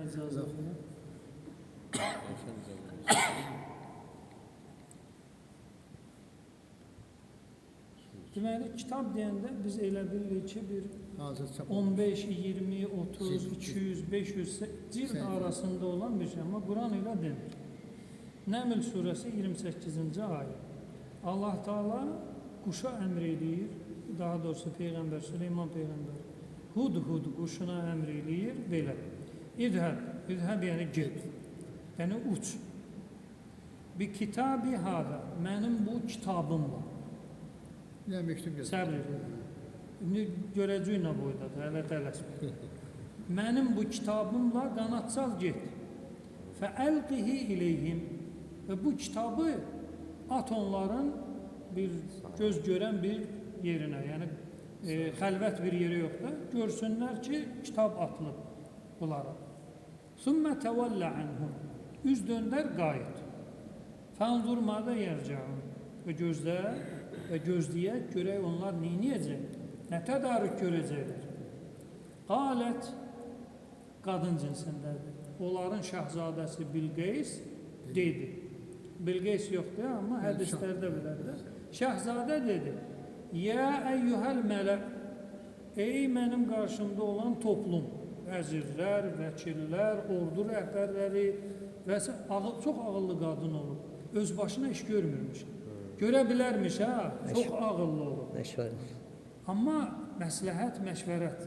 icazə olun. Deməli, kitab deyəndə biz elə bilirik ki, bir 15, 20, 30, 200, 500 cild arasında olan bir şey. Amma Quran elə demir. Nəml surəsi 28-ci ayə. Allah Teala quşa əmr edir, daha doğrusu Peyğəmbər, Süleyman Peyğəmbər. Hud quşuna əmr edir, belə. İdhəb yəni get, yəni uç. Bir kitab-i hada, mənim bu kitabım var. Yəni məktub yazır. Səbr edin. İndi görəcəyik nə boydadır, hələ tələsmir. Mənim bu kitabımla qanatçal get. Fəəlqihi ileyhim. Və bu kitabı at onların bir göz görən bir yerinə, yəni xəlvət bir yeri yoxdur. Görsünlər ki, kitab atılıb bunlara. Sümmə təvəllə ənhum. Üz döndər, qayıt. Fənzur mədə yərcəun. Və gözlə və gözləyək, görək onlar neyniyəcək, nə tədarük görəcəklər. Qalət, qadın cinsindədir. Onların şəhzadəsi Bilqeys dedi. Bilqeys yoxdur, amma hədislərdə bilərdir. Şəhzadə dedi, Yə əyyuhəl mələk, ey mənim qarşımda olan toplum, vəzirlər, vəkillər, ordu rəhbərləri və çox ağıllı qadın olub. Öz başına iş görmürmüş. Görə bilərmiş, çox ağıllı olur. Amma məsləhət, məşvərət.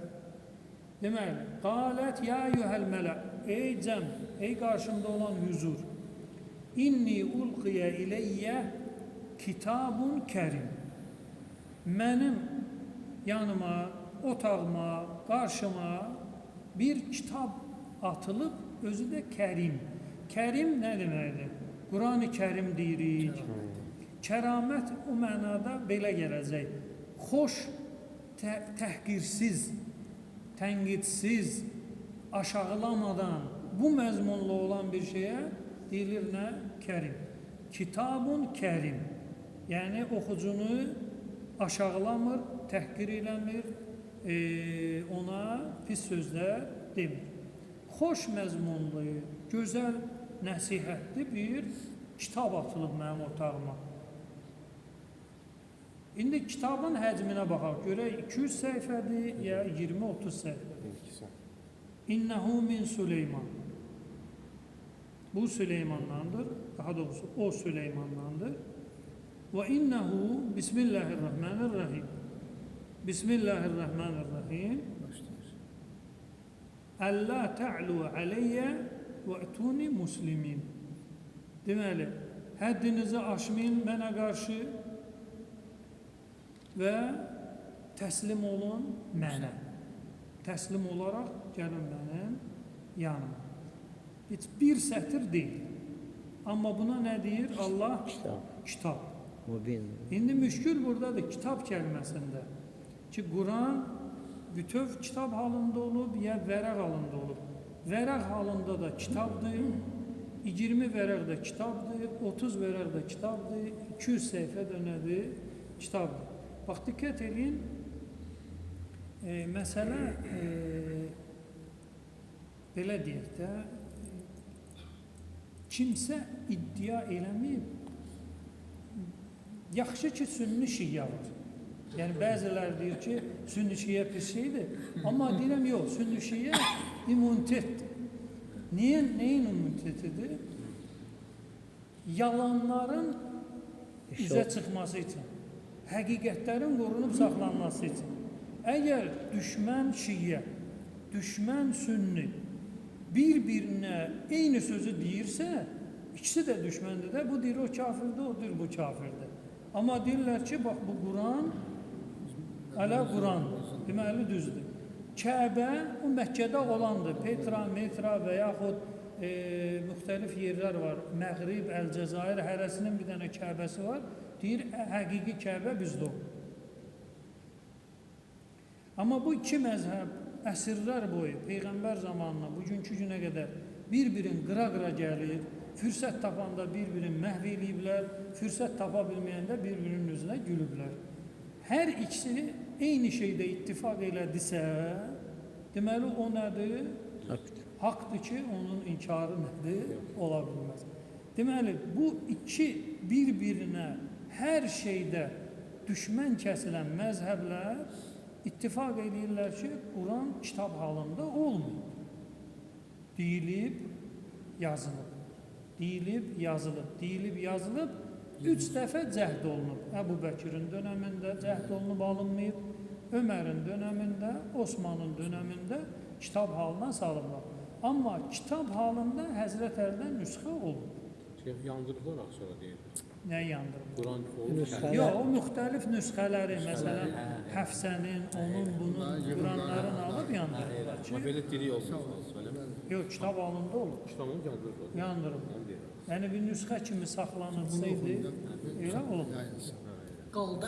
Deməli, qalət, ya eyyuhəl mələk, ey cəm, ey qarşımda olan hüzur, inni ulqiyə iləyyə kitabun kərim. Mənim yanıma, otağıma, qarşıma bir kitab atılıb, özü də kərim. Kərim nə deməkdir? Quran-ı Kərim deyirik. Kəramət o mənada belə gələcək. Xoş, təhqirsiz, tənqidsiz, aşağılamadan bu məzmunlu olan bir şeyə deyilir nə? Kərim. Kitabun kərim. Yəni oxucunu aşağılamır, təhqir eləmir, ona pis sözlər demir. Xoş məzmunlu, gözəl nəsihətli bir kitab atılıb mənim otağıma. İndi kitabın həcminə baxaq, görək 200 səhifədir, ya 20-30 səhifədir. İnnəhu min Süleyman. Bu Süleymandandır, daha doğrusu o Süleymandandır. Və innəhu, Bismillahirrahmanirrahim. Bismillahirrahmanirrahim. Əllə tə'lu aleyyə və etuni muslimin. Deməli, həddinizi aşmayın mənə qarşı və təslim olun mənə. Təslim olaraq gəlin mənim yanıma. Heç bir sətir deyil. Amma buna nə deyir? Allah? Kitab. İndi müşkül buradadır, kitab kəlməsində. Ki, Quran bütöv kitab halında olub, ya vərəq halında olub. Vərəq halında da kitabdır, 20 vərəq də kitabdır, 30 vərəq də kitabdır, 200 səhifə də nədir? Kitabdır. Bax, diqqət edin, məsələ belə deyək də, kimsə iddia eləməyib, yaxşı ki, sünni şiyə var. Yəni, bəzilər deyir ki, sünni şiyə pis şeydir, amma deyirəm, yox, sünni şiyə immunitetdir. Neyin immunitetidir? Yalanların üzə çıxması üçün, həqiqətlərin qorunub saxlanması üçün. Əgər düşmən şiyə, düşmən sünni bir-birinə eyni sözü deyirsə, ikisi də düşməndir də, bu deyir o kafirdir, o deyir bu kafirdir. Amma deyirlər ki, bax bu Quran, hələ Qurandır, deməli düzdür. Kəbə o Məkkədə olandır, Petra, Metra və yaxud müxtəlif yerlər var, Məğrib, Əl-Cəzair, hərəsinin bir dənə Kəbəsi var, deyir, həqiqi Kəbə bizdə o. Amma bu iki məzhəb əsrlər boyu, Peyğəmbər zamanına, bugünkü günə qədər bir-birin qıra-qıra gəlir, fürsət tapanda bir-birini məhv eləyiblər, fürsət tapa bilməyəndə bir-birinin üzünə gülüblər. Hər ikisi eyni şeydə ittifaq elədisə, deməli o nədir? Haqdır ki, onun inkarı nədir? Ola bilməz. Deməli, bu iki bir-birinə hər şeydə düşmən kəsilən məzhəblər ittifaq edirlər ki, Quran kitab halında olmuyor. Deyilib, yazılıb. Deyilib, yazılıb. Deyilib, yazılıb. 3 dəfə cəhd olunub. Əbu Bəkirin dönəmində cəhd olunub alınmayıb. Ömərin dönəmində, Osmanın dönəmində kitab halına salıblar. Amma kitab halında Həzrət Əlidən nüsxə olub. Yandırılaraq sonra deyir. Nə yandırılır? Quran Nüsxələr. Yox, o müxtəlif nüsxələri, məsələn, Həfsənin, onun, bunun, Quranların alıb yandırırlar Amma ki, belə dili olmaz. yox, kitab halında olur. İslamın yandırırlar. Yandırılır. Yəni bir nüsxə kimi saxlanılsaydı, elə olub. Yayınsın. Qaldı